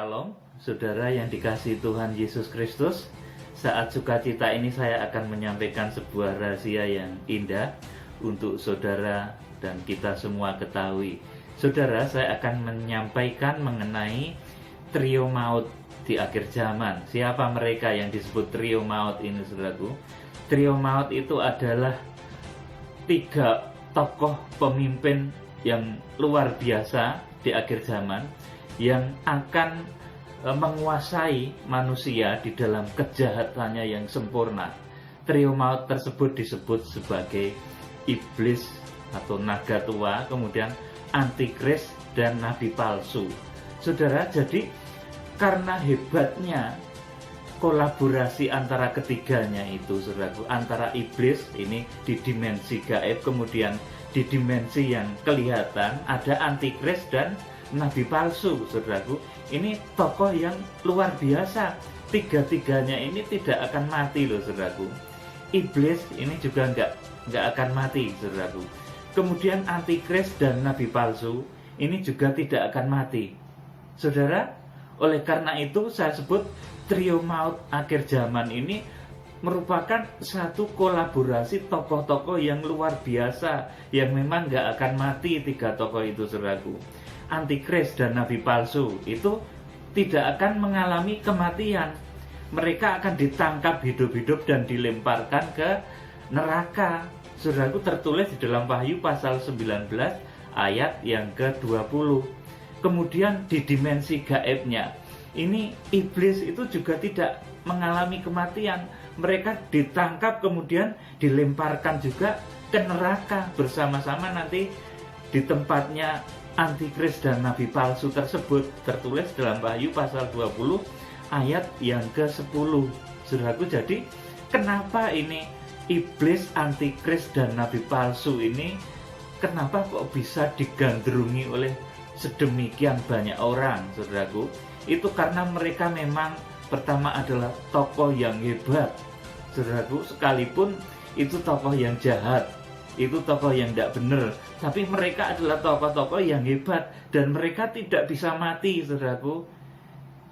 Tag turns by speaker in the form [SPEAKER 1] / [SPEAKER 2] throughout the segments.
[SPEAKER 1] Shalom, saudara yang dikasihi Tuhan Yesus Kristus. Saat sukacita ini saya akan menyampaikan sebuah rahasia yang indah untuk saudara dan kita semua ketahui. Saudara, saya akan menyampaikan mengenai trio maut di akhir zaman. Siapa mereka yang disebut trio maut ini, saudaraku? Trio maut itu adalah 3 tokoh pemimpin yang luar biasa di akhir zaman yang akan menguasai manusia di dalam kejahatannya yang sempurna. Trio maut tersebut disebut sebagai iblis atau naga tua, kemudian antikris dan nabi palsu. Saudara, jadi karena hebatnya kolaborasi antara ketiganya itu, saudaraku, antara iblis ini di dimensi gaib, kemudian di dimensi yang kelihatan ada antikris dan nabi palsu, saudaraku. Ini tokoh yang luar biasa. Tiga-tiganya ini tidak akan mati loh, saudaraku. Iblis ini juga nggak akan mati, saudaraku. Kemudian antikris dan nabi palsu ini juga tidak akan mati, saudara. Oleh karena itu saya sebut trio maut akhir zaman ini merupakan satu kolaborasi tokoh-tokoh yang luar biasa yang memang nggak akan mati. 3 tokoh itu, saudaraku, antikris dan nabi palsu, itu tidak akan mengalami kematian. Mereka akan ditangkap hidup-hidup dan dilemparkan ke neraka. Saudaraku, tertulis di dalam Wahyu pasal 19 ayat yang ke-20. Kemudian di dimensi gaibnya ini iblis itu juga tidak mengalami kematian. Mereka ditangkap kemudian dilemparkan juga ke neraka bersama-sama nanti di tempatnya antikris dan nabi palsu tersebut. Tertulis dalam Wahyu pasal 20 ayat yang ke-10. Saudaraku, jadi kenapa ini iblis, antikris dan nabi palsu ini kenapa kok bisa digandrungi oleh sedemikian banyak orang, saudaraku? Itu karena mereka memang pertama adalah tokoh yang hebat, saudaraku. Sekalipun itu tokoh yang jahat, itu tokoh yang tidak benar, tapi mereka adalah tokoh-tokoh yang hebat dan mereka tidak bisa mati, saudaraku.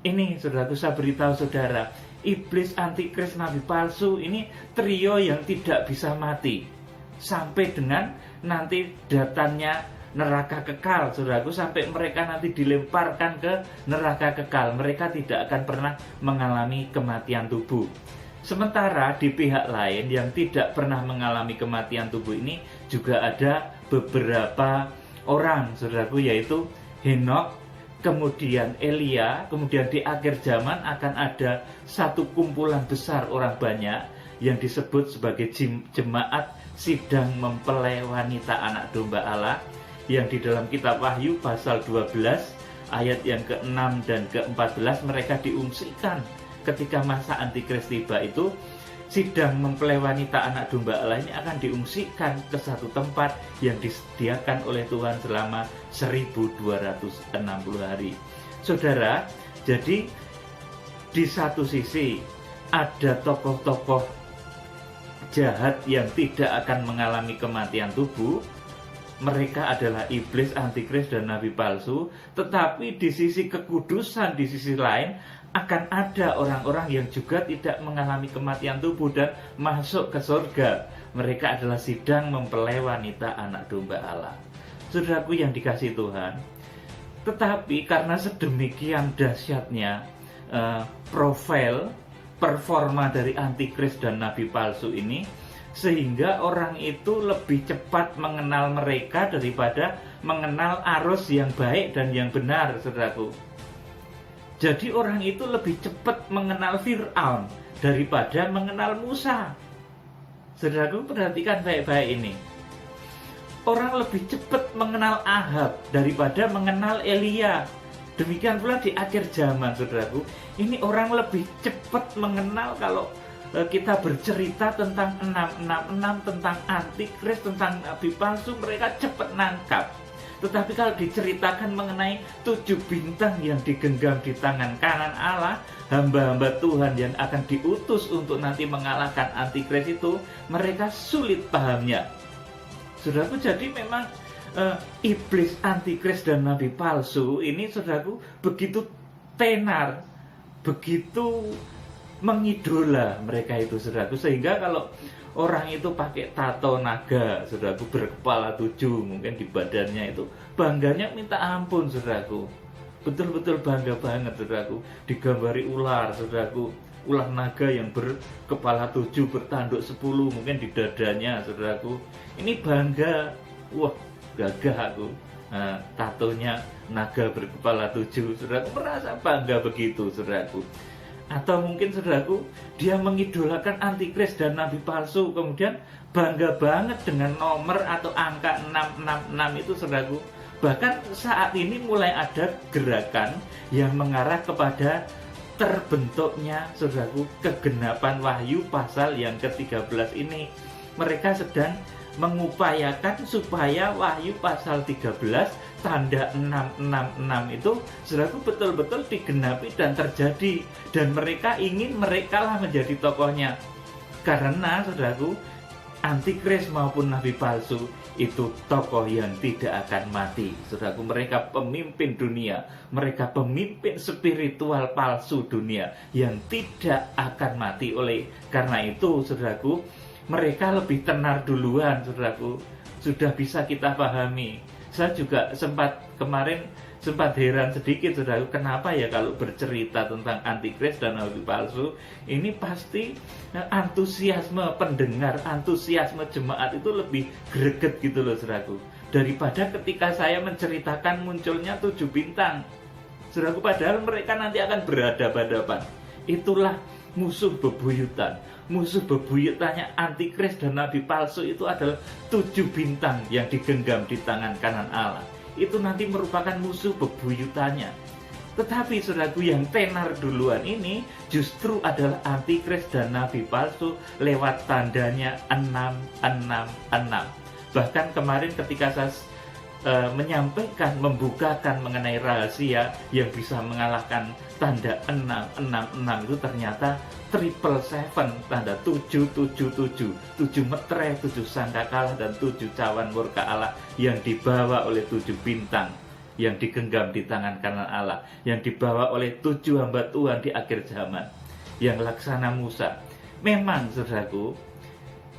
[SPEAKER 1] Ini, saudaraku, saya beritahu saudara, iblis, antikris, nabi palsu ini trio yang tidak bisa mati sampai dengan nanti datangnya neraka kekal, saudaraku. Sampai mereka nanti dilemparkan ke neraka kekal, mereka tidak akan pernah mengalami kematian tubuh. Sementara di pihak lain yang tidak pernah mengalami kematian tubuh ini juga ada beberapa orang, saudaraku, yaitu Henokh, kemudian Elia. Kemudian di akhir zaman akan ada satu kumpulan besar orang banyak yang disebut sebagai jemaat sidang mempelai wanita anak domba Allah, yang di dalam kitab Wahyu pasal 12 ayat yang ke-6 dan ke-14 mereka diungsikan ketika masa antikris tiba. Itu sidang mempelai wanita anak domba Allah ini akan diungsikan ke satu tempat yang disediakan oleh Tuhan selama 1260 hari. Saudara, jadi di satu sisi ada tokoh-tokoh jahat yang tidak akan mengalami kematian tubuh. Mereka adalah iblis, antikris dan nabi palsu. Tetapi di sisi kekudusan, di sisi lain akan ada orang-orang yang juga tidak mengalami kematian tubuh dan masuk ke surga. Mereka adalah sidang mempelai wanita anak domba Allah. Saudaraku yang dikasihi Tuhan, tetapi karena sedemikian dahsyatnya profil performa dari antikris dan nabi palsu ini, sehingga orang itu lebih cepat mengenal mereka daripada mengenal arus yang baik dan yang benar, saudaraku. Jadi orang itu lebih cepat mengenal Fir'aun daripada mengenal Musa. Saudaraku, perhatikan baik-baik ini. Orang lebih cepat mengenal Ahab daripada mengenal Elia. Demikian pula di akhir zaman, saudaraku. Ini orang lebih cepat mengenal, kalau kita bercerita tentang 666, tentang antikris, tentang nabi palsu, mereka cepat nangkap. Tetapi kalau diceritakan mengenai 7 bintang yang digenggam di tangan kanan Allah, hamba-hamba Tuhan yang akan diutus untuk nanti mengalahkan antikris itu, mereka sulit pahamnya. Saudaraku, jadi memang iblis, antikris dan nabi palsu ini, saudaraku, begitu tenar, begitu mengidola mereka itu, saudaraku. Sehingga kalau orang itu pakai tato naga, saudaraku, berkepala 7 mungkin di badannya itu, bangganya minta ampun, saudaraku. Betul-betul bangga banget, saudaraku. Digambari ular, saudaraku, ular naga yang berkepala 7, bertanduk 10 mungkin di dadanya, saudaraku. Ini bangga, wah gagah aku. Nah, tatonya naga berkepala 7, saudaraku, merasa bangga begitu, saudaraku. Atau mungkin, saudaraku, dia mengidolakan antikris dan nabi palsu, kemudian bangga banget dengan nomor atau angka 666 itu, saudaraku. Bahkan saat ini mulai ada gerakan yang mengarah kepada terbentuknya, saudaraku, kegenapan Wahyu pasal yang ke-13 ini. Mereka sedang mengupayakan supaya Wahyu pasal 13 tanda 666 itu, saudaraku, betul-betul digenapi dan terjadi. Dan mereka ingin merekalah menjadi tokohnya. Karena, saudaraku, antikris maupun nabi palsu itu tokoh yang tidak akan mati, saudaraku. Mereka pemimpin dunia, mereka pemimpin spiritual palsu dunia yang tidak akan mati. Oleh karena itu, saudaraku, mereka lebih tenar duluan, saudaraku. Sudah bisa kita pahami. Saya juga kemarin sempat heran sedikit, saudaraku, kenapa ya kalau bercerita tentang antikris dan nabi palsu, ini pasti antusiasme pendengar, antusiasme jemaat itu lebih greget gitu loh, saudaraku, daripada ketika saya menceritakan munculnya 7 bintang, saudaraku. Padahal mereka nanti akan berhadapan-hadapan. Itulah musuh bebuyutan. Musuh bebuyutannya antikris dan nabi palsu itu adalah 7 bintang yang digenggam di tangan kanan Allah. Itu nanti merupakan musuh bebuyutannya. Tetapi, saudaraku, yang tenar duluan ini justru adalah antikris dan nabi palsu lewat tandanya 666. Bahkan kemarin ketika saya menyampaikan, membukakan mengenai rahasia yang bisa mengalahkan tanda 666 itu, ternyata 777, tanda 777, 7 meterai, 7 sangkakala, dan 7 cawan murka Allah yang dibawa oleh 7 bintang yang digenggam di tangan kanan Allah, yang dibawa oleh 7 hamba Tuhan di akhir zaman, yang laksana Musa. Memang, saudaraku,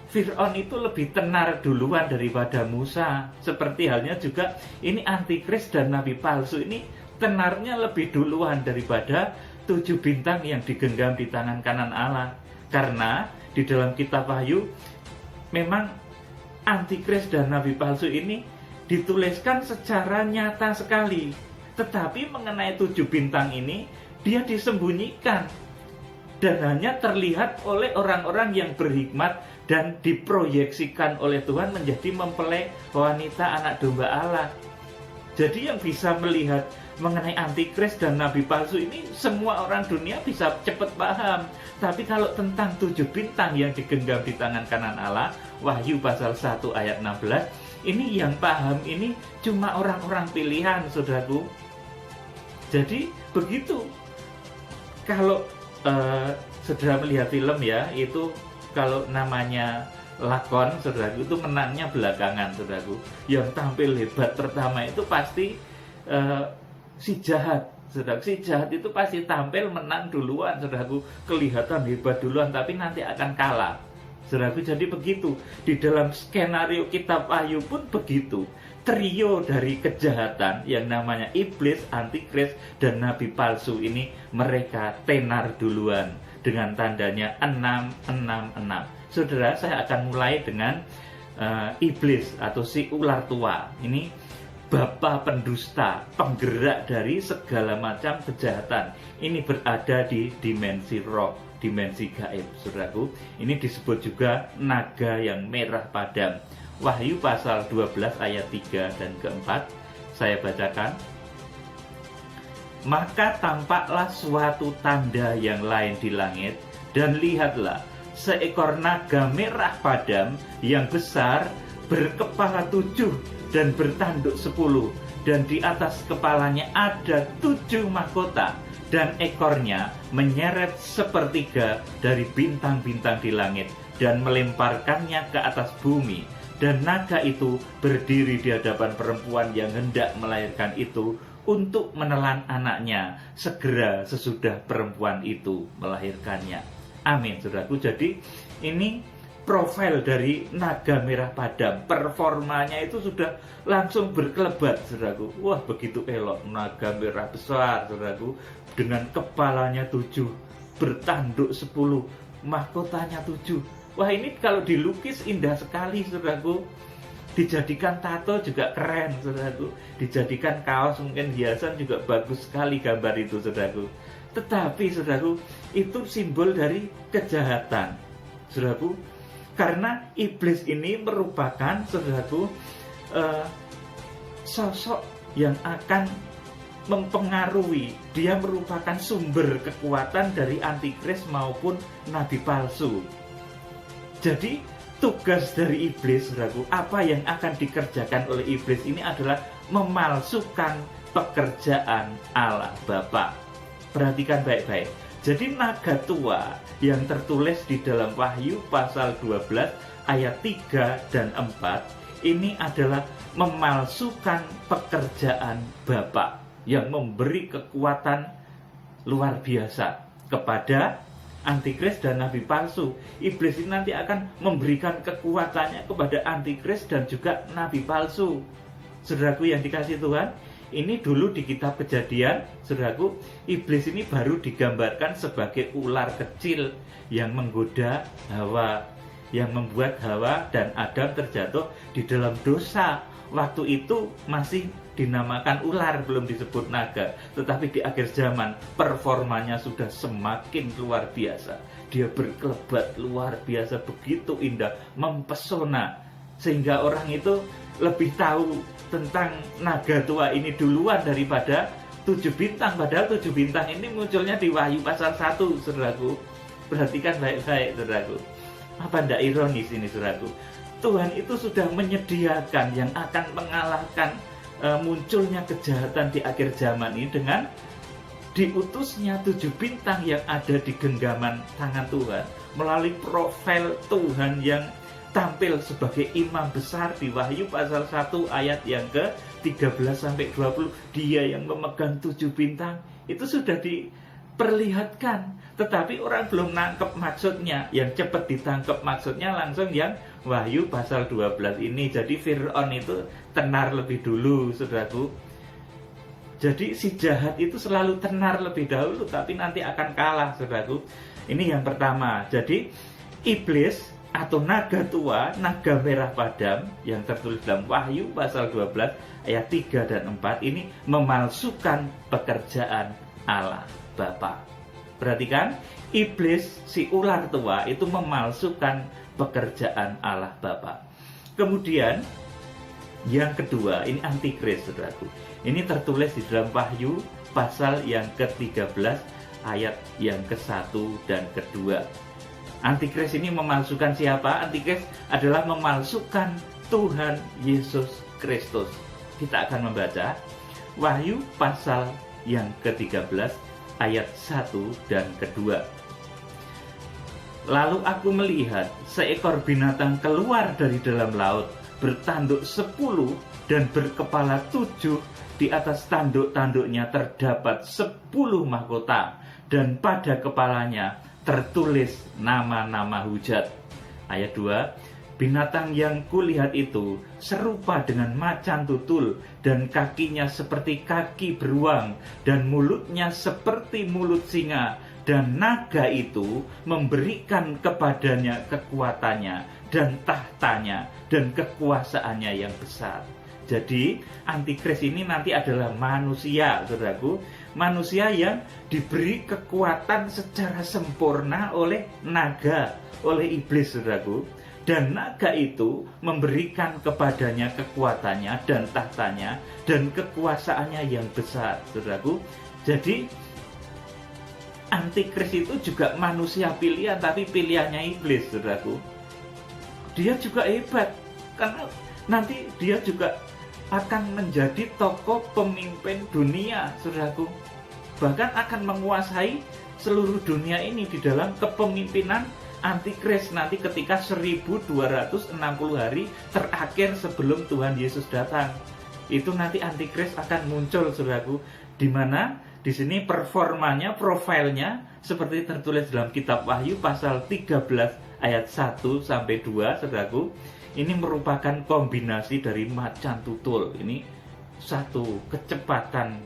[SPEAKER 1] Fir'aun itu lebih tenar duluan daripada Musa. Seperti halnya juga ini antikris dan nabi palsu ini tenarnya lebih duluan daripada 7 bintang yang digenggam di tangan kanan Allah. Karena di dalam kitab Wahyu memang antikris dan nabi palsu ini dituliskan secara nyata sekali. Tetapi mengenai 7 bintang ini, dia disembunyikan dan hanya terlihat oleh orang-orang yang berhikmat dan diproyeksikan oleh Tuhan menjadi mempelai wanita anak domba Allah. Jadi yang bisa melihat mengenai antikris dan nabi palsu ini, semua orang dunia bisa cepat paham. Tapi kalau tentang 7 bintang yang digenggam di tangan kanan Allah, Wahyu pasal 1 ayat 16, ini yang paham ini cuma orang-orang pilihan, saudaraku. Jadi begitu. Kalau saudara melihat film ya, itu kalau namanya lakon, saudaraku, itu menangnya belakangan, saudaraku. Yang tampil hebat pertama itu pasti si jahat, saudaraku. Si jahat itu pasti tampil menang duluan, saudaraku. Kelihatan hebat duluan, tapi nanti akan kalah, saudaraku. Jadi begitu. Di dalam skenario kitab Wahyu pun begitu. Trio dari kejahatan yang namanya iblis, antikris, dan nabi palsu ini, mereka tenar duluan dengan tandanya 666. Saudara, saya akan mulai dengan iblis atau si ular tua. Ini bapa pendusta, penggerak dari segala macam kejahatan. Ini berada di dimensi roh, dimensi gaib, saudaraku. Ini disebut juga naga yang merah padam. Wahyu pasal 12 ayat 3 dan ke-4, saya bacakan. Maka tampaklah suatu tanda yang lain di langit, dan lihatlah, seekor naga merah padam yang besar, berkepala 7 dan bertanduk 10, dan di atas kepalanya ada 7 mahkota, dan ekornya menyeret sepertiga dari bintang-bintang di langit, dan melemparkannya ke atas bumi. Dan naga itu berdiri di hadapan perempuan yang hendak melahirkan itu untuk menelan anaknya segera sesudah perempuan itu melahirkannya. Amin, saudaraku. Jadi ini profil dari naga merah padam, performanya itu sudah langsung berkelebat, saudaraku. Wah, begitu elok, naga merah besar, saudaraku, dengan kepalanya 7, bertanduk 10, mahkotanya 7. Wah, ini kalau dilukis indah sekali, saudaraku. Dijadikan tato juga keren, saudaraku. Dijadikan kaos mungkin hiasan juga bagus sekali gambar itu, saudaraku. Tetapi, saudaraku, itu simbol dari kejahatan, saudaraku. Karena iblis ini merupakan, saudaraku, sosok yang akan mempengaruhi. Dia merupakan sumber kekuatan dari antikris maupun nabi palsu. Jadi tugas dari iblis, saudaraku, apa yang akan dikerjakan oleh iblis ini adalah memalsukan pekerjaan Allah Bapa. Perhatikan baik-baik. Jadi naga tua yang tertulis di dalam Wahyu pasal 12 ayat 3 dan 4 ini adalah memalsukan pekerjaan Bapa yang memberi kekuatan luar biasa kepada antikris dan nabi palsu. Iblis ini nanti akan memberikan kekuatannya kepada antikris dan juga nabi palsu. Saudaraku yang dikasihi Tuhan, ini dulu di kitab Kejadian, saudaraku, iblis ini baru digambarkan sebagai ular kecil yang menggoda Hawa, yang membuat Hawa dan Adam terjatuh di dalam dosa. Waktu itu masih dinamakan ular, belum disebut naga. Tetapi di akhir zaman performanya sudah semakin luar biasa. Dia berkelebat luar biasa, begitu indah, mempesona, sehingga orang itu lebih tahu tentang naga tua ini duluan daripada 7 bintang. Padahal 7 bintang ini munculnya di Wahyu pasal 1, saudaraku. Perhatikan baik-baik, saudaraku. Apa ndak ironis ini, saudaraku? Tuhan itu sudah menyediakan yang akan mengalahkan munculnya kejahatan di akhir zaman ini dengan diutusnya 7 bintang yang ada di genggaman tangan Tuhan, melalui profil Tuhan yang tampil sebagai imam besar di Wahyu pasal 1 ayat yang ke-13-20. Dia yang memegang 7 bintang itu sudah diperlihatkan, tetapi orang belum nangkep maksudnya. Yang cepat ditangkap maksudnya langsung yang Wahyu pasal 12 ini. Jadi Fir'aun itu tenar lebih dulu, saudaraku. Jadi si jahat itu selalu tenar lebih dahulu, tapi nanti akan kalah, saudaraku. Ini yang pertama. Jadi iblis atau naga tua, naga merah padam yang tertulis dalam Wahyu pasal 12 ayat 3 dan 4 ini memalsukan pekerjaan Allah Bapa. Perhatikan, iblis, si ular tua itu memalsukan pekerjaan Allah Bapa. Kemudian yang kedua, ini antikris, saudaraku. Ini tertulis di dalam Wahyu pasal yang ke-13 ayat yang ke-1 dan ke-2. Antikris ini memalsukan siapa? Antikris adalah memalsukan Tuhan Yesus Kristus. Kita akan membaca Wahyu pasal yang ke-13 ayat 1 dan ke-2. Lalu aku melihat seekor binatang keluar dari dalam laut, bertanduk 10 dan berkepala 7. Di atas tanduk-tanduknya terdapat 10 mahkota, dan pada kepalanya tertulis nama-nama hujat. Ayat 2, binatang yang kulihat itu serupa dengan macan tutul, dan kakinya seperti kaki beruang, dan mulutnya seperti mulut singa. Dan naga itu memberikan kepadanya kekuatannya, dan tahtanya, dan kekuasaannya yang besar. Jadi antikris ini nanti adalah manusia, saudaraku. Manusia yang diberi kekuatan secara sempurna oleh naga, oleh iblis, saudaraku. Dan naga itu memberikan kepadanya kekuatannya dan tahtanya dan kekuasaannya yang besar, saudaraku. Jadi antikris itu juga manusia pilihan, tapi pilihannya iblis, saudaraku. Dia juga hebat, karena nanti dia juga akan menjadi tokoh pemimpin dunia, saudaraku. Bahkan akan menguasai seluruh dunia ini di dalam kepemimpinan antikris nanti ketika 1260 hari terakhir sebelum Tuhan Yesus datang. itu nanti antikris akan muncul, saudaraku, di mana di sini performanya, profilnya seperti tertulis dalam kitab Wahyu pasal 13 ayat 1 sampai 2, saudaraku. Ini merupakan kombinasi dari macan tutul. Ini satu kecepatan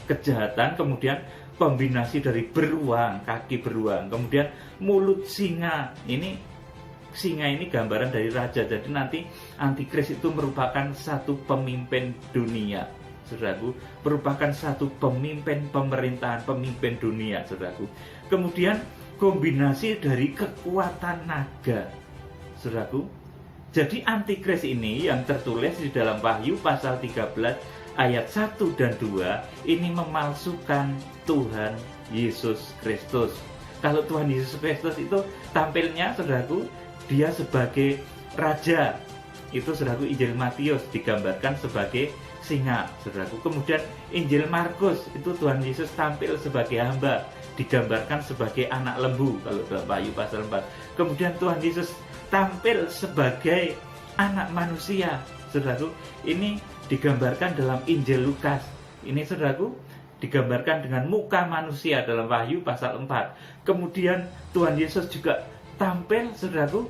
[SPEAKER 1] kejahatan, kemudian kombinasi dari beruang, kaki beruang, kemudian mulut singa. Singa ini gambaran dari raja. Jadi nanti antikris itu merupakan satu pemimpin dunia, saudaraku, merupakan satu pemimpin pemerintahan, pemimpin dunia, saudaraku. Kemudian kombinasi dari kekuatan naga, saudaraku. Jadi antikris ini yang tertulis di dalam Wahyu pasal 13 ayat 1 dan 2 ini memalsukan Tuhan Yesus Kristus. Kalau Tuhan Yesus Kristus itu tampilnya, saudaraku, dia sebagai raja. Itu, saudaraku, Injil Matius digambarkan sebagai singa, saudaraku. Kemudian Injil Markus itu Tuhan Yesus tampil sebagai hamba, digambarkan sebagai anak lembu kalau dalam Wahyu pasal 4. Kemudian Tuhan Yesus tampil sebagai anak manusia, saudaraku. Ini digambarkan dalam Injil Lukas. Ini, saudaraku, digambarkan dengan muka manusia dalam Wahyu pasal 4. Kemudian Tuhan Yesus juga tampil, saudaraku,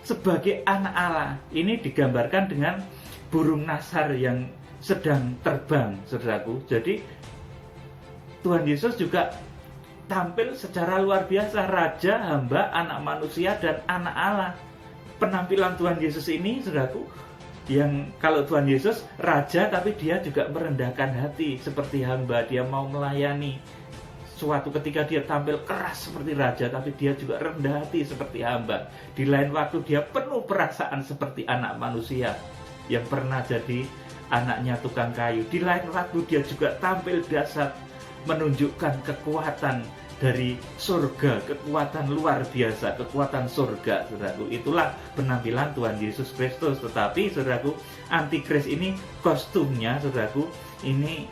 [SPEAKER 1] sebagai anak Allah. Ini digambarkan dengan burung nasar yang sedang terbang, saudaraku. Jadi Tuhan Yesus juga tampil secara luar biasa, raja, hamba, anak manusia, dan anak Allah. Penampilan Tuhan Yesus ini, saudaraku, yang kalau Tuhan Yesus raja, tapi dia juga merendahkan hati seperti hamba. Dia mau melayani. Suatu ketika dia tampil keras seperti raja, tapi dia juga rendah hati seperti hamba. Di lain waktu dia penuh perasaan seperti anak manusia yang pernah jadi anaknya tukang kayu. Di lain waktu dia juga tampil dahsyat, menunjukkan kekuatan dari surga, kekuatan luar biasa, kekuatan surga, saudaraku. Itulah penampilan Tuhan Yesus Kristus. Tetapi, saudaraku, antikris ini kostumnya, saudaraku, ini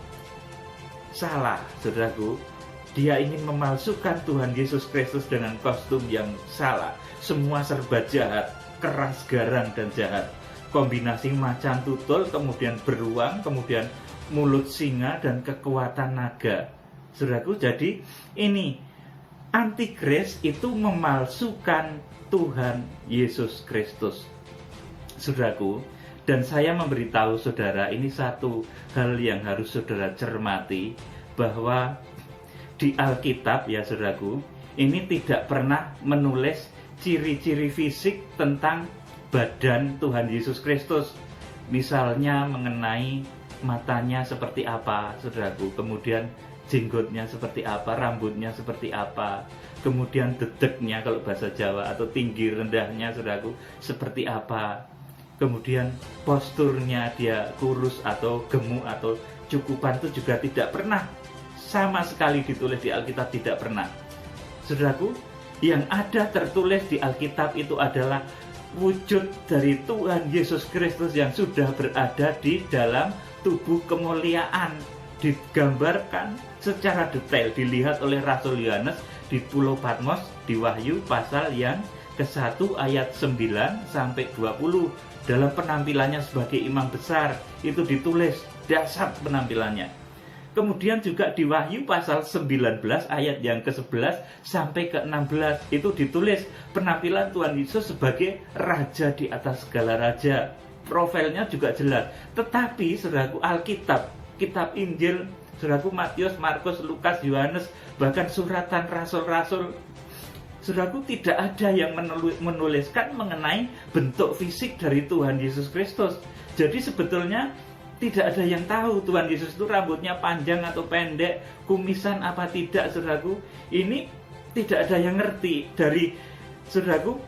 [SPEAKER 1] salah, saudaraku. Dia ingin memalsukan Tuhan Yesus Kristus dengan kostum yang salah. Semua serba jahat, keras, garang, dan jahat. Kombinasi macan tutul, kemudian beruang, kemudian mulut singa, dan kekuatan naga. Saudaraku, jadi ini antikris itu memalsukan Tuhan Yesus Kristus, saudaraku. Dan saya memberitahu saudara, ini satu hal yang harus saudara cermati, bahwa di Alkitab, ya saudaraku, ini tidak pernah menulis ciri-ciri fisik tentang badan Tuhan Yesus Kristus. Misalnya mengenai matanya seperti apa, saudaraku, kemudian jenggotnya seperti apa, rambutnya seperti apa, kemudian dedeknya kalau bahasa Jawa, atau tinggi rendahnya, saudaraku, seperti apa, kemudian posturnya dia kurus atau gemuk atau cukupan, itu juga tidak pernah sama sekali ditulis di Alkitab, tidak pernah. Saudaraku, yang ada tertulis di Alkitab itu adalah wujud dari Tuhan Yesus Kristus yang sudah berada di dalam tubuh kemuliaan, digambarkan secara detail, dilihat oleh Rasul Yohanes di Pulau Patmos di Wahyu pasal yang ke-1 ayat 9 sampai 20. Dalam penampilannya sebagai imam besar itu ditulis dahsyat penampilannya. Kemudian juga di Wahyu pasal 19 ayat yang ke-11 sampai ke-16 itu ditulis penampilan Tuhan Yesus sebagai raja di atas segala raja. Profilnya juga jelas. Tetapi, saudaraku, Alkitab, kitab Injil, saudaraku, Matius, Markus, Lukas, Yohanes, bahkan suratan rasul-rasul, saudaraku, tidak ada yang menuliskan mengenai bentuk fisik dari Tuhan Yesus Kristus. Jadi sebetulnya tidak ada yang tahu Tuhan Yesus itu rambutnya panjang atau pendek, kumisan apa tidak, saudaraku. Ini tidak ada yang ngerti. Dari, saudaraku,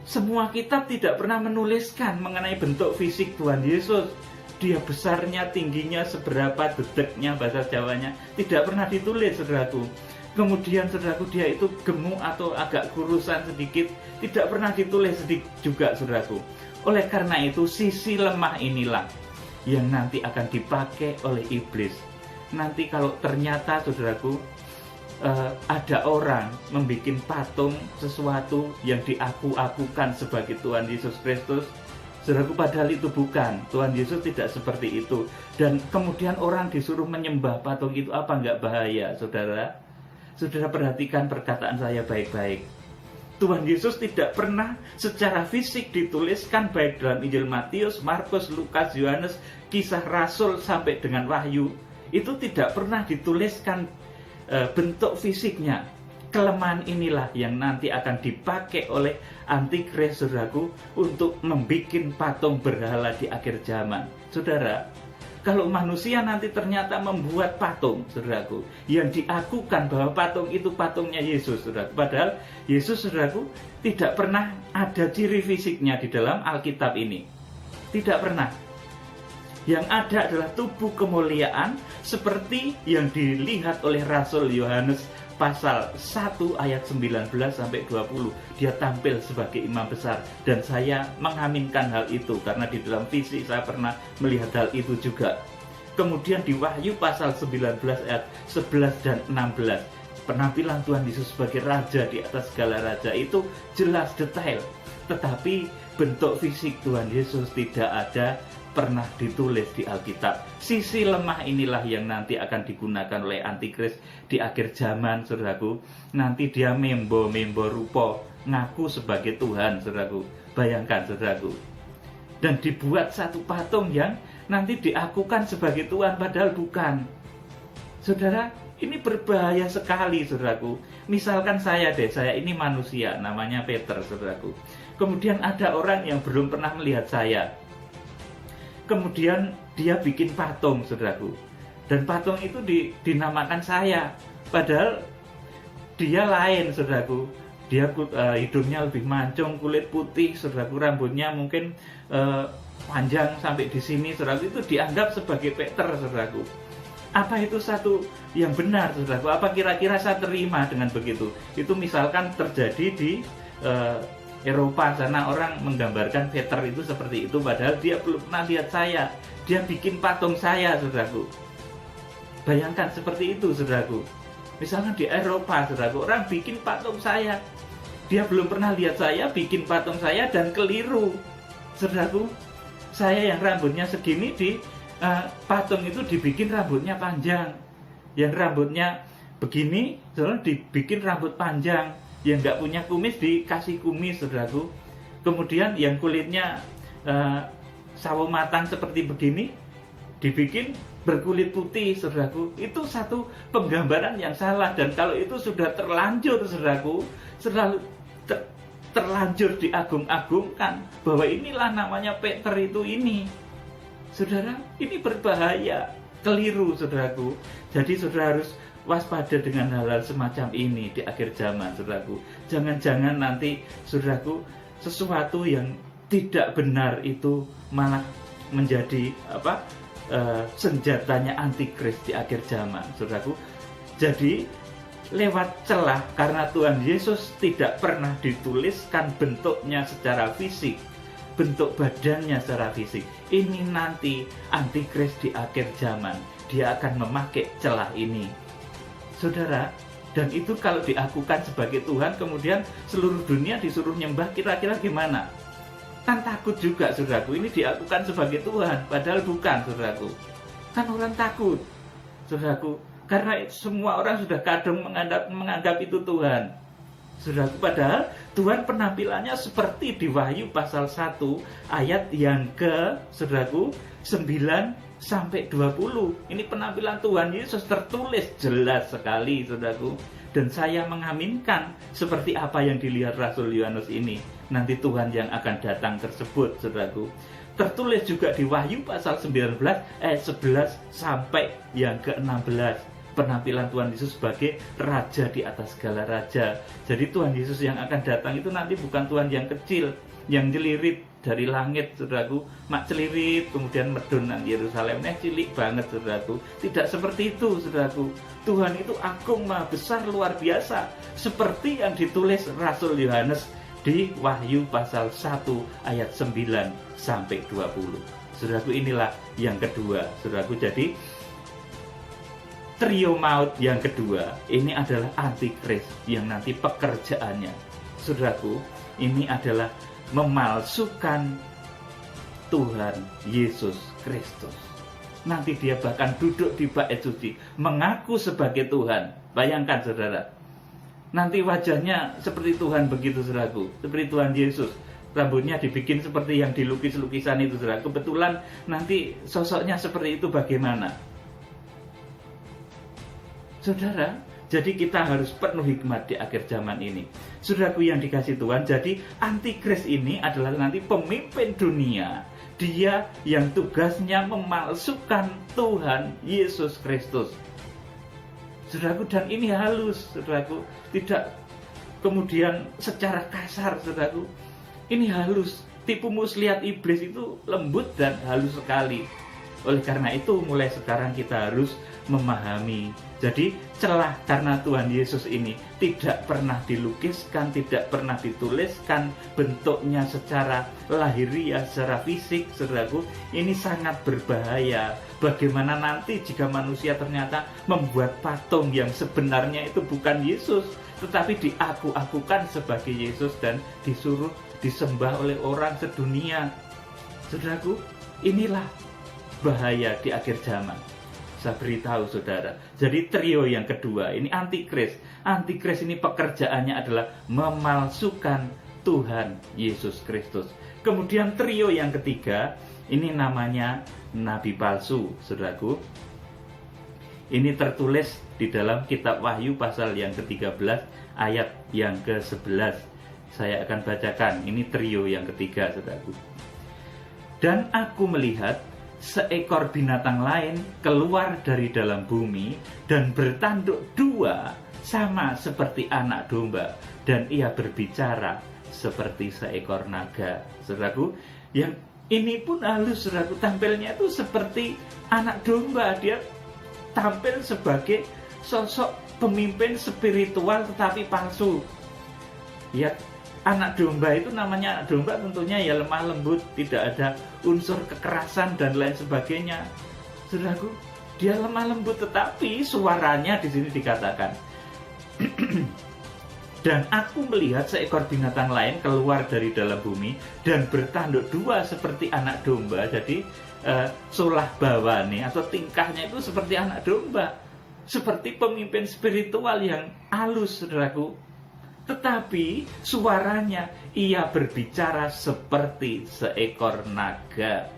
[SPEAKER 1] semua kitab tidak pernah menuliskan mengenai bentuk fisik Tuhan Yesus. Dia besarnya, tingginya, seberapa, dedeknya, bahasa Jawanya, tidak pernah ditulis, saudaraku. Kemudian, saudaraku, dia itu gemuk atau agak kurusan sedikit, tidak pernah ditulis juga, saudaraku. Oleh karena itu, sisi lemah inilah yang nanti akan dipakai oleh iblis. Nanti kalau ternyata, saudaraku, ada orang membuat patung sesuatu yang diaku-akukan sebagai Tuhan Yesus Kristus, Saudaraku, padahal itu bukan. Tuhan Yesus tidak seperti itu. Dan kemudian orang disuruh menyembah patung itu, apa enggak bahaya, saudara? Saudara perhatikan perkataan saya baik-baik. Tuhan Yesus tidak pernah secara fisik dituliskan baik dalam Injil Matius, Markus, Lukas, Yohanes, Kisah Rasul sampai dengan Wahyu. Itu tidak pernah dituliskan bentuk fisiknya. Kelemahan inilah yang nanti akan dipakai oleh antikris, saudaraku, untuk membuat patung berhala di akhir zaman. Saudara, kalau manusia nanti ternyata membuat patung, saudaraku, yang diakukan bahwa patung itu patungnya Yesus, saudaraku, padahal Yesus, saudaraku, tidak pernah ada ciri fisiknya di dalam Alkitab ini. Tidak pernah. Yang ada adalah tubuh kemuliaan seperti yang dilihat oleh Rasul Yohanes pasal 1 ayat 19 sampai 20. Dia tampil sebagai imam besar, dan saya mengaminkan hal itu karena di dalam visi saya pernah melihat hal itu juga. Kemudian di Wahyu pasal 19 ayat 11 dan 16, penampilan Tuhan Yesus sebagai raja di atas segala raja itu jelas detail, tetapi bentuk fisik Tuhan Yesus tidak ada pernah ditulis di Alkitab. Sisi lemah inilah yang nanti akan digunakan oleh antikris di akhir zaman, saudaraku. Nanti dia membo rupa, ngaku sebagai Tuhan, saudaraku. Bayangkan, saudaraku. Dan dibuat satu patung yang nanti diakukan sebagai Tuhan, padahal bukan. Saudara, ini berbahaya sekali, saudaraku. Misalkan saya ini manusia, namanya Peter, saudaraku. Kemudian ada orang yang belum pernah melihat saya. Kemudian dia bikin patung, saudaraku. Dan patung itu dinamakan saya. Padahal dia lain, saudaraku. Dia hidungnya lebih mancung, kulit putih, saudaraku. Rambutnya mungkin panjang sampai di sini, saudaraku. Itu dianggap sebagai Peter, saudaraku. Apa itu satu yang benar, saudaraku? Apa kira-kira saya terima dengan begitu? Itu misalkan terjadi di Eropa sana, orang menggambarkan Peter itu seperti itu, padahal dia belum pernah lihat saya. Dia bikin patung saya, saudaraku. Bayangkan seperti itu, saudaraku. Misalnya di Eropa, saudaraku, orang bikin patung saya. Dia belum pernah lihat saya, bikin patung saya, dan keliru, saudaraku. Saya yang rambutnya segini, di patung itu dibikin rambutnya panjang. Yang rambutnya begini, saudara, dibikin rambut panjang. Yang nggak punya kumis dikasih kumis, saudaraku. Kemudian yang kulitnya sawo matang seperti begini dibikin berkulit putih, saudaraku. Itu satu penggambaran yang salah, dan kalau itu sudah terlanjur, saudaraku, terlanjur diagung-agungkan bahwa inilah namanya Peter itu ini. Saudara, ini berbahaya, keliru, saudaraku. Jadi saudara harus waspada dengan hal-hal semacam ini di akhir zaman, saudaraku. Jangan-jangan nanti, saudaraku, sesuatu yang tidak benar itu malah menjadi senjatanya antikris di akhir zaman, saudaraku. Jadi lewat celah, karena Tuhan Yesus tidak pernah dituliskan bentuknya secara fisik, bentuk badannya secara fisik. Ini nanti antikris di akhir zaman, dia akan memakai celah ini, saudara. Dan itu kalau diakukan sebagai Tuhan, kemudian seluruh dunia disuruh nyembah, kira-kira gimana? Kan takut juga, saudaraku. Ini diakukan sebagai Tuhan, padahal bukan, saudaraku. Kan orang takut, saudaraku, karena semua orang sudah kadung menganggap itu Tuhan, saudaraku. Padahal Tuhan penampilannya seperti di Wahyu pasal 1 ayat yang ke, saudaraku, 9 sampai 20. Ini penampilan Tuhan Yesus tertulis jelas sekali, saudaraku. Dan saya mengaminkan seperti apa yang dilihat Rasul Yohanes ini. Nanti Tuhan yang akan datang tersebut, saudaraku. Tertulis juga di Wahyu pasal 19 ayat 11 sampai yang ke-16. Penampilan Tuhan Yesus sebagai raja di atas segala raja. Jadi Tuhan Yesus yang akan datang itu nanti bukan Tuhan yang kecil, yang jelirit dari langit, saudaraku, mak celirit kemudian medun nang Yerusalem, cilik banget, saudaraku. Tidak seperti itu, saudaraku. Tuhan itu agung, maha besar, luar biasa, seperti yang ditulis Rasul Yohanes di Wahyu pasal 1 ayat 9 sampai 20. Saudaraku, inilah yang kedua, saudaraku. Jadi trio maut yang kedua ini adalah antikris yang nanti pekerjaannya, saudaraku, ini adalah memalsukan Tuhan Yesus Kristus. Nanti dia bahkan duduk di bait suci, mengaku sebagai Tuhan. Bayangkan saudara, nanti wajahnya seperti Tuhan begitu saudaraku, seperti Tuhan Yesus. Rambutnya dibikin seperti yang dilukis lukisan itu saudara. Kebetulan nanti sosoknya seperti itu bagaimana? Saudara, jadi kita harus penuh hikmat di akhir zaman ini. Saudaraku yang dikasih Tuhan, jadi antikris ini adalah nanti pemimpin dunia. Dia yang tugasnya memalsukan Tuhan Yesus Kristus. Saudaraku, dan ini halus, saudaraku. Tidak kemudian secara kasar, saudaraku. Ini halus. Tipu muslihat iblis itu lembut dan halus sekali. Oleh karena itu, mulai sekarang kita harus memahami. Jadi, celah karena Tuhan Yesus ini tidak pernah dilukiskan, tidak pernah dituliskan bentuknya secara lahiriah, secara fisik, saudaraku. Ini sangat berbahaya. Bagaimana nanti jika manusia ternyata membuat patung yang sebenarnya itu bukan Yesus, tetapi diaku-akukan sebagai Yesus dan disuruh disembah oleh orang sedunia. Saudaraku, inilah bahaya di akhir zaman. Saya beritahu saudara. Jadi trio yang kedua ini antikris. Antikris ini pekerjaannya adalah memalsukan Tuhan Yesus Kristus. Kemudian trio yang ketiga ini namanya nabi palsu, saudaraku. Ini tertulis di dalam kitab Wahyu pasal yang ke-13 ayat yang ke-11. Saya akan bacakan. Ini trio yang ketiga, saudaraku. Dan aku melihat seekor binatang lain keluar dari dalam bumi dan bertanduk dua sama seperti anak domba, dan ia berbicara seperti seekor naga. Saudaraku, yang ini pun halus, saudaraku. Tampilnya itu seperti anak domba. Dia tampil sebagai sosok pemimpin spiritual tetapi palsu. Ya, anak domba itu namanya anak domba tentunya ya lemah lembut, tidak ada unsur kekerasan dan lain sebagainya. Saudaraku, dia lemah lembut tetapi suaranya di sini dikatakan. Dan aku melihat seekor binatang lain keluar dari dalam bumi dan bertanduk dua seperti anak domba. Jadi solah bawane atau tingkahnya itu seperti anak domba, seperti pemimpin spiritual yang halus, saudaraku. Tetapi suaranya ia berbicara seperti seekor naga.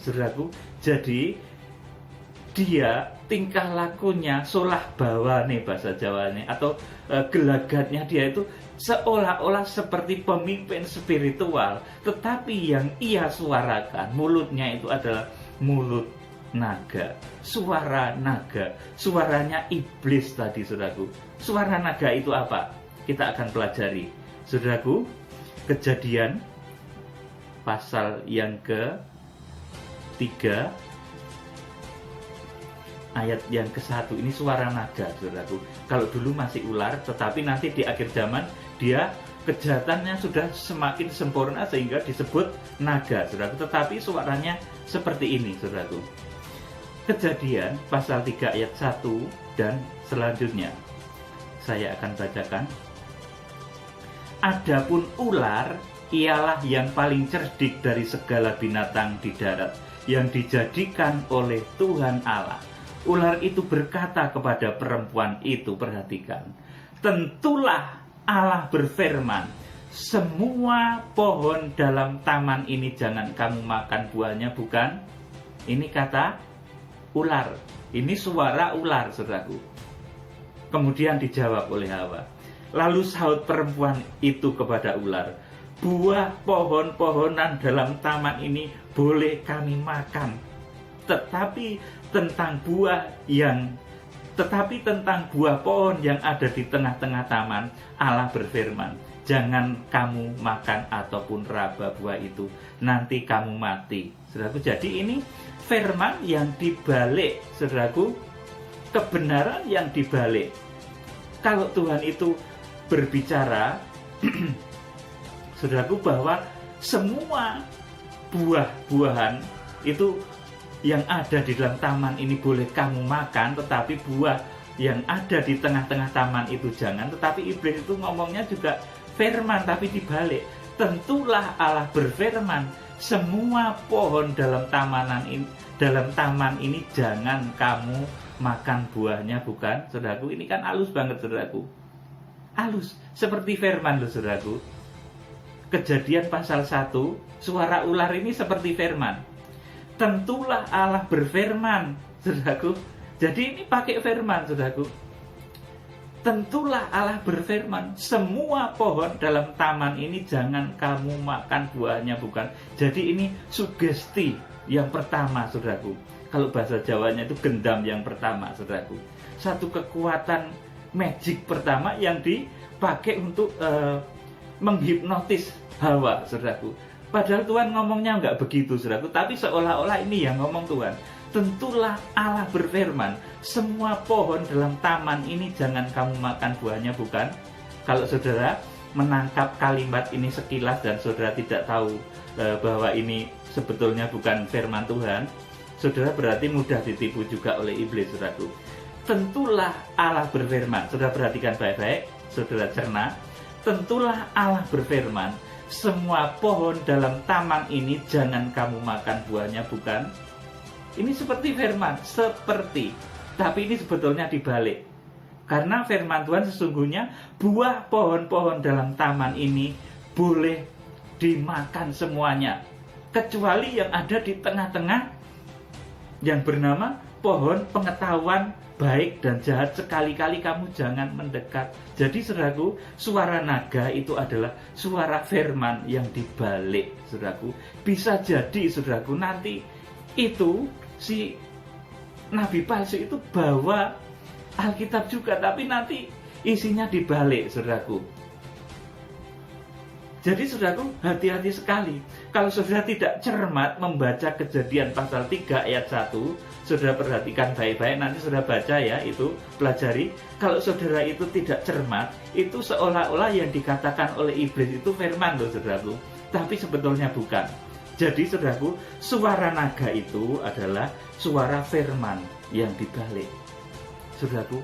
[SPEAKER 1] Saudaraku, jadi dia tingkah lakunya solah bawane bahasa Jawane atau gelagatnya dia itu seolah-olah seperti pemimpin spiritual, tetapi yang ia suarakan mulutnya itu adalah mulut naga, suara naga, suaranya iblis tadi, saudaraku. Suara naga itu apa? Kita akan pelajari, saudaraku. Kejadian pasal yang ke-3 ayat yang ke-1 ini suara naga, saudaraku. Kalau dulu masih ular, tetapi nanti di akhir zaman dia kejahatannya sudah semakin sempurna sehingga disebut naga, saudaraku. Tetapi suaranya seperti ini, saudaraku. Kejadian pasal 3 ayat 1 dan selanjutnya saya akan bacakan. Adapun ular ialah yang paling cerdik dari segala binatang di darat yang dijadikan oleh Tuhan Allah. Ular itu berkata kepada perempuan itu, perhatikan, tentulah Allah berfirman, semua pohon dalam taman ini jangan kamu makan buahnya, bukan? Ini kata ular. Ini suara ular, saudaraku. Kemudian dijawab oleh Hawa. Lalu sahut perempuan itu kepada ular, buah pohon-pohonan dalam taman ini boleh kami makan, tetapi tentang buah pohon yang ada di tengah-tengah taman, Allah berfirman, jangan kamu makan ataupun raba buah itu, nanti kamu mati. Saudaraku, jadi ini firman yang dibalik, saudaraku, kebenaran yang dibalik. Kalau Tuhan itu berbicara, saudaraku, bahwa semua buah-buahan itu yang ada di dalam taman ini boleh kamu makan, tetapi buah yang ada di tengah-tengah taman itu jangan. Tetapi iblis itu ngomongnya juga firman, tapi dibalik. Tentulah Allah berfirman, semua pohon dalam taman ini jangan kamu makan buahnya, bukan? Saudaraku, ini kan halus banget, saudaraku. Halus, seperti firman loh, saudaraku. Kejadian pasal 1, suara ular ini seperti firman. Tentulah Allah berfirman, saudaraku. Jadi ini pakai firman, saudaraku. Tentulah Allah berfirman, semua pohon dalam taman ini jangan kamu makan buahnya, bukan? Jadi ini sugesti yang pertama, saudaraku. Kalau bahasa Jawanya itu gendam yang pertama, saudaraku. Satu kekuatan magic pertama yang dipakai untuk menghipnotis Hawa, saudaraku. Padahal Tuhan ngomongnya nggak begitu, saudaraku. Tapi seolah-olah ini yang ngomong Tuhan. Tentulah Allah berfirman, semua pohon dalam taman ini jangan kamu makan buahnya, bukan? Kalau saudara menangkap kalimat ini sekilas dan saudara tidak tahu bahwa ini sebetulnya bukan firman Tuhan, saudara berarti mudah ditipu juga oleh iblis, saudaraku. Tentulah Allah berfirman. Saudara perhatikan baik-baik, saudara cerna. Tentulah Allah berfirman, semua pohon dalam taman ini jangan kamu makan buahnya, bukan? Ini seperti firman, seperti. Tapi ini sebetulnya dibalik. Karena firman Tuhan sesungguhnya buah pohon-pohon dalam taman ini boleh dimakan semuanya. Kecuali yang ada di tengah-tengah yang bernama pohon pengetahuan baik dan jahat, sekali-kali kamu jangan mendekat. Jadi saudaraku, suara naga itu adalah suara firman yang dibalik, saudaraku. Bisa jadi saudaraku nanti itu si nabi palsu itu bawa Alkitab juga, tapi nanti isinya dibalik, saudaraku. Jadi saudaraku, hati-hati sekali. Kalau saudara tidak cermat membaca Kejadian pasal 3 ayat 1, saudara perhatikan baik-baik, nanti saudara baca ya, itu pelajari. Kalau saudara itu tidak cermat, itu seolah-olah yang dikatakan oleh iblis itu firman loh, saudaraku. Tapi sebetulnya bukan. Jadi saudaraku, suara naga itu adalah suara firman yang dibalik. Saudaraku,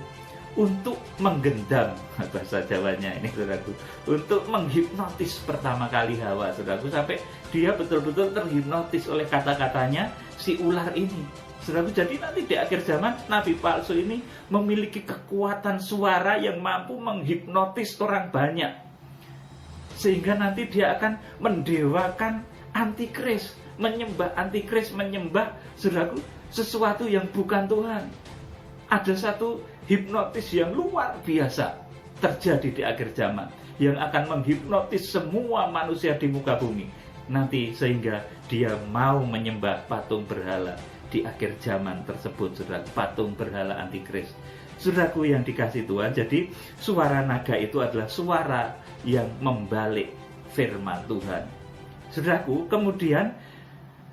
[SPEAKER 1] untuk menggendam, bahasa Jawanya ini, saudaraku, untuk menghipnotis pertama kali Hawa, saudaraku, sampai dia betul-betul terhipnotis oleh kata-katanya si ular ini. Saudaraku, jadi nanti di akhir zaman nabi palsu ini memiliki kekuatan suara yang mampu menghipnotis orang banyak. Sehingga nanti dia akan mendewakan antikris, menyembah antikris, menyembah, saudaraku, sesuatu yang bukan Tuhan. Ada satu hipnotis yang luar biasa terjadi di akhir zaman yang akan menghipnotis semua manusia di muka bumi nanti, sehingga dia mau menyembah patung berhala di akhir zaman tersebut, saudara. Patung berhala antikris, saudaraku yang dikasih Tuhan. Jadi suara naga itu adalah suara yang membalik firman Tuhan, saudaraku. Kemudian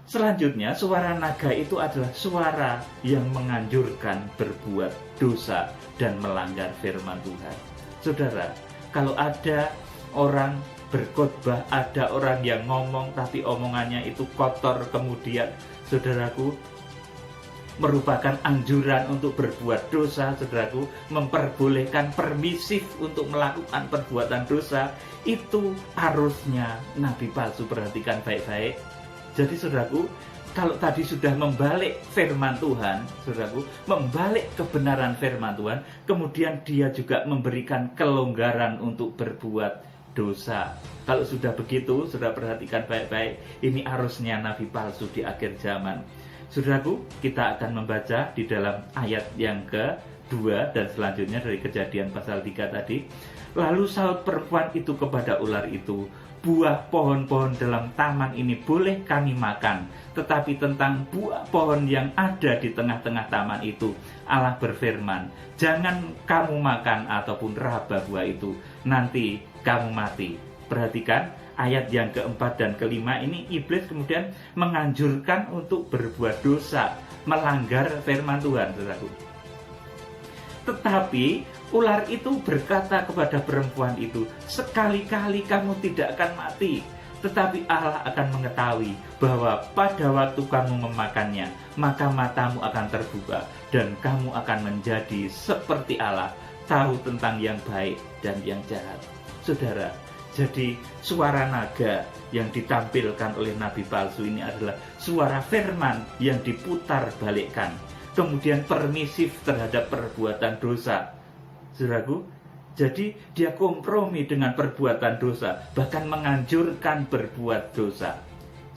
[SPEAKER 1] selanjutnya, suara naga itu adalah suara yang menganjurkan berbuat dosa dan melanggar firman Tuhan. Saudara, kalau ada orang berkhotbah, ada orang yang ngomong tapi omongannya itu kotor, kemudian saudaraku merupakan anjuran untuk berbuat dosa, saudaraku, memperbolehkan permisif untuk melakukan perbuatan dosa, itu harusnya nabi palsu. Perhatikan baik-baik. Jadi saudaraku, kalau tadi sudah membalik firman Tuhan, saudaraku, membalik kebenaran firman Tuhan, kemudian dia juga memberikan kelonggaran untuk berbuat dosa. Kalau sudah begitu, saudara perhatikan baik-baik, ini harusnya nabi palsu di akhir zaman. Saudaraku, kita akan membaca di dalam ayat yang ke-2 dan selanjutnya dari Kejadian pasal 3 tadi. Lalu sahut perempuan itu kepada ular itu, buah pohon-pohon dalam taman ini boleh kami makan, tetapi tentang buah pohon yang ada di tengah-tengah taman itu, Allah berfirman, jangan kamu makan ataupun raba buah itu, nanti kamu mati. Perhatikan ayat yang keempat dan kelima ini, iblis kemudian menganjurkan untuk berbuat dosa, melanggar firman Tuhan, saudaraku. Tetapi ular itu berkata kepada perempuan itu, sekali-kali kamu tidak akan mati, tetapi Allah akan mengetahui bahwa pada waktu kamu memakannya, maka matamu akan terbuka dan kamu akan menjadi seperti Allah, tahu tentang yang baik dan yang jahat. Saudara, Jadi suara naga yang ditampilkan oleh nabi palsu ini adalah suara firman yang diputar balikkan, kemudian permisif terhadap perbuatan dosa. Saudaraku, jadi dia kompromi dengan perbuatan dosa, bahkan menganjurkan berbuat dosa.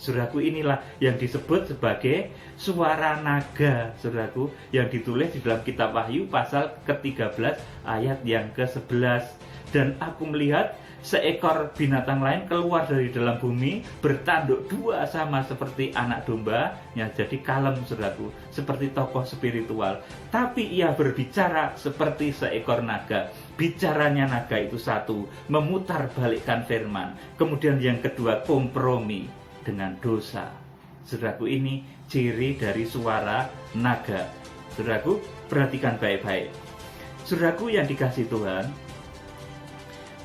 [SPEAKER 1] Saudaraku, inilah yang disebut sebagai suara naga, saudaraku, yang ditulis di dalam kitab Wahyu pasal ke-13 ayat yang ke-11. Dan aku melihat seekor binatang lain keluar dari dalam bumi, bertanduk dua sama seperti anak domba, ya, jadi kalem, saudaraku, seperti tokoh spiritual. Tapi ia berbicara seperti seekor naga. Bicaranya naga itu satu, memutar balikkan firman. Kemudian yang kedua, kompromi dengan dosa. Saudaraku, ini ciri dari suara naga. Saudaraku, perhatikan baik-baik. Saudaraku yang dikasihi Tuhan,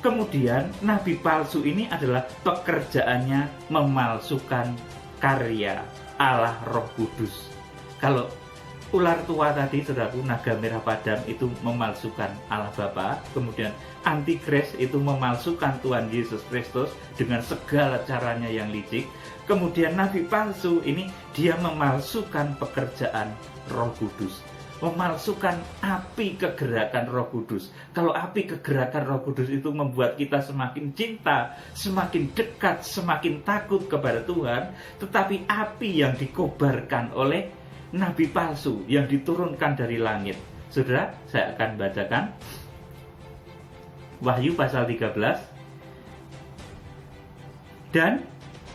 [SPEAKER 1] kemudian nabi palsu ini adalah pekerjaannya memalsukan karya Allah Roh Kudus. Kalau ular tua tadi, saudaraku, naga merah padam itu memalsukan Allah Bapa, kemudian antikris itu memalsukan Tuhan Yesus Kristus dengan segala caranya yang licik. Kemudian nabi palsu ini dia memalsukan pekerjaan Roh Kudus, memalsukan api kegerakan Roh Kudus. Kalau api kegerakan Roh Kudus itu membuat kita semakin cinta, semakin dekat, semakin takut kepada Tuhan, tetapi api yang dikobarkan oleh nabi palsu yang diturunkan dari langit. Saudara, saya akan bacakan Wahyu pasal 13 dan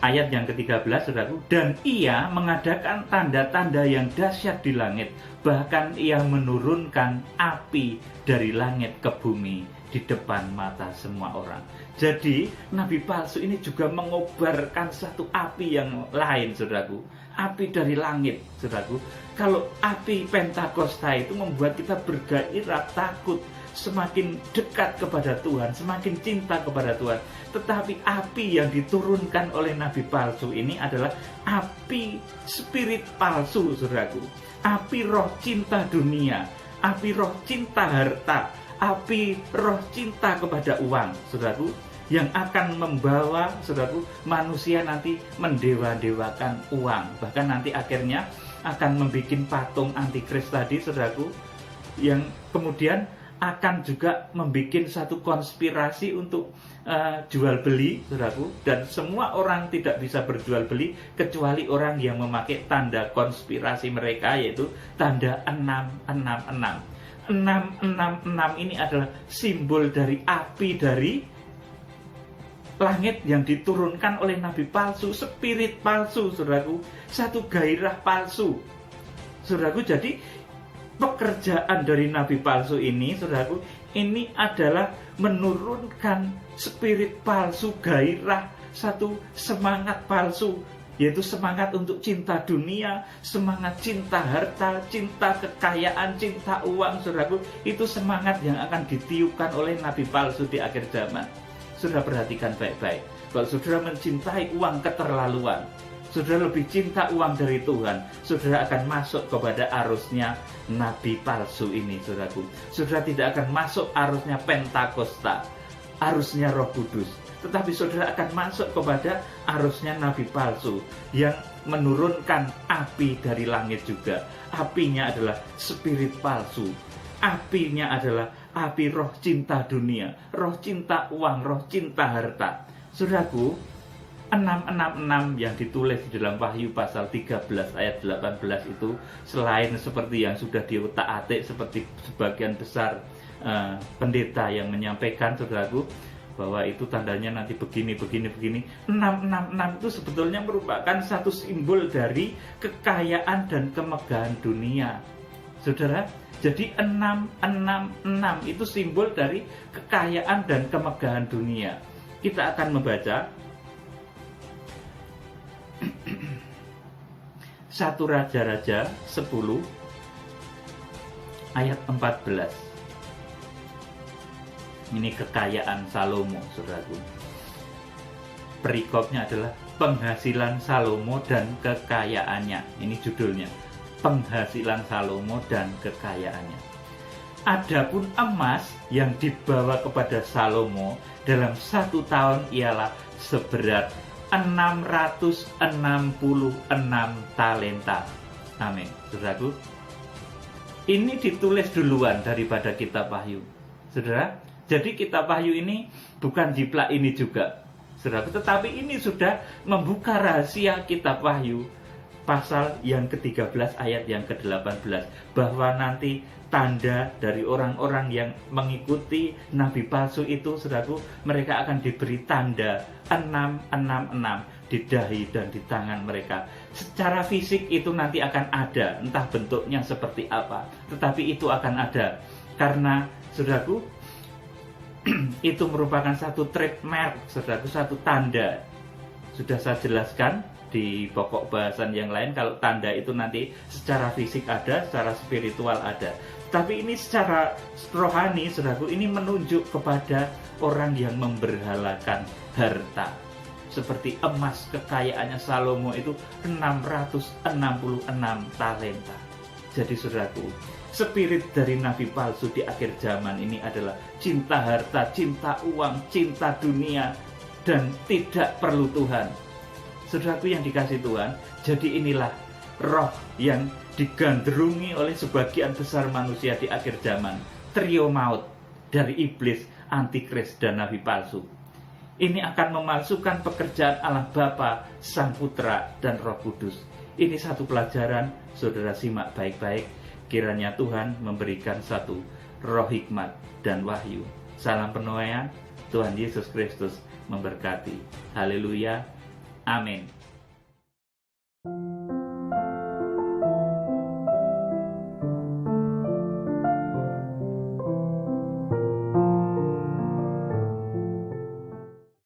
[SPEAKER 1] ayat yang ke-13, saudaraku. Dan ia mengadakan tanda-tanda yang dahsyat di langit, bahkan ia menurunkan api dari langit ke bumi di depan mata semua orang. Jadi nabi palsu ini juga mengobarkan satu api yang lain, saudaraku, api dari langit, saudaraku. Kalau api Pentakosta itu membuat kita bergairah, takut, semakin dekat kepada Tuhan, semakin cinta kepada Tuhan. Tetapi api yang diturunkan oleh nabi palsu ini adalah api spirit palsu, saudaraku. Api roh cinta dunia, api roh cinta harta, api roh cinta kepada uang, saudaraku, yang akan membawa, saudaraku, manusia nanti mendewa-dewakan uang. Bahkan nanti akhirnya akan membuat patung antikris tadi, saudaraku, yang kemudian akan juga membuat satu konspirasi untuk jual beli, saudaraku, dan semua orang tidak bisa berjual beli kecuali orang yang memakai tanda konspirasi mereka, yaitu tanda 666. 666 ini adalah simbol dari api dari langit yang diturunkan oleh nabi palsu, spirit palsu, saudaraku, satu gairah palsu, saudaraku. Jadi pekerjaan dari nabi palsu ini, saudaraku, ini adalah menurunkan spirit palsu, gairah, satu semangat palsu, yaitu semangat untuk cinta dunia, semangat cinta harta, cinta kekayaan, cinta uang, saudaraku. Itu semangat yang akan ditiupkan oleh nabi palsu di akhir zaman. Saudara perhatikan baik-baik. Kalau saudara mencintai uang keterlaluan, saudara lebih cinta uang dari Tuhan, saudara akan masuk kepada arusnya nabi palsu ini, saudaraku. Saudara tidak akan masuk arusnya Pentakosta, arusnya Roh Kudus, tetapi saudara akan masuk kepada arusnya nabi palsu yang menurunkan api dari langit juga. Apinya adalah spirit palsu, apinya adalah api roh cinta dunia, roh cinta uang, roh cinta harta. Saudaraku, 666 yang ditulis di dalam Wahyu pasal 13 ayat 18 itu, selain seperti yang sudah diotak-atik seperti sebagian besar pendeta yang menyampaikan, saudaraku, bahwa itu tandanya nanti begini. 666 itu sebetulnya merupakan satu simbol dari kekayaan dan kemegahan dunia, saudara. Jadi 666 itu simbol dari kekayaan dan kemegahan dunia. Kita akan membaca 1 Raja-Raja 10 ayat 14. Ini kekayaan Salomo, saudaraku. Perikopnya adalah penghasilan Salomo dan kekayaannya. Ini judulnya, penghasilan Salomo dan kekayaannya. Adapun emas yang dibawa kepada Salomo dalam 1 tahun ialah seberat 666 talenta. Amin. Saudaraku, ini ditulis duluan daripada kitab Wahyu. Saudara, jadi kitab Wahyu ini bukan jiplak ini juga, saudaraku, tetapi ini sudah membuka rahasia kitab Wahyu pasal yang ke-13 ayat yang ke-18, bahwa nanti tanda dari orang-orang yang mengikuti nabi palsu itu, saudaraku, mereka akan diberi tanda 666 di dahi dan di tangan mereka. Secara fisik itu nanti akan ada, entah bentuknya seperti apa, tetapi itu akan ada. Karena, saudaraku, itu merupakan satu trademark, saudaraku, satu tanda. Sudah saya jelaskan di pokok bahasan yang lain, kalau tanda itu nanti secara fisik ada, secara spiritual ada. Tapi ini secara rohani, saudaraku, ini menunjuk kepada orang yang memberhalakan harta. Seperti emas, kekayaannya Salomo itu 666 talenta. Jadi, saudaraku, spirit dari nabi palsu di akhir zaman ini adalah cinta harta, cinta uang, cinta dunia, dan tidak perlu Tuhan. Saudaraku yang dikasih Tuhan, jadi inilah roh yang digandrungi oleh sebagian besar manusia di akhir zaman. Trio maut dari iblis, antikris, dan nabi palsu. Ini akan memalsukan pekerjaan Allah Bapa, Sang Putra, dan Roh Kudus. Ini satu pelajaran, saudara simak baik-baik. Kiranya Tuhan memberikan satu roh hikmat dan wahyu. Salam penuaian, Tuhan Yesus Kristus memberkati. Haleluya. Amin.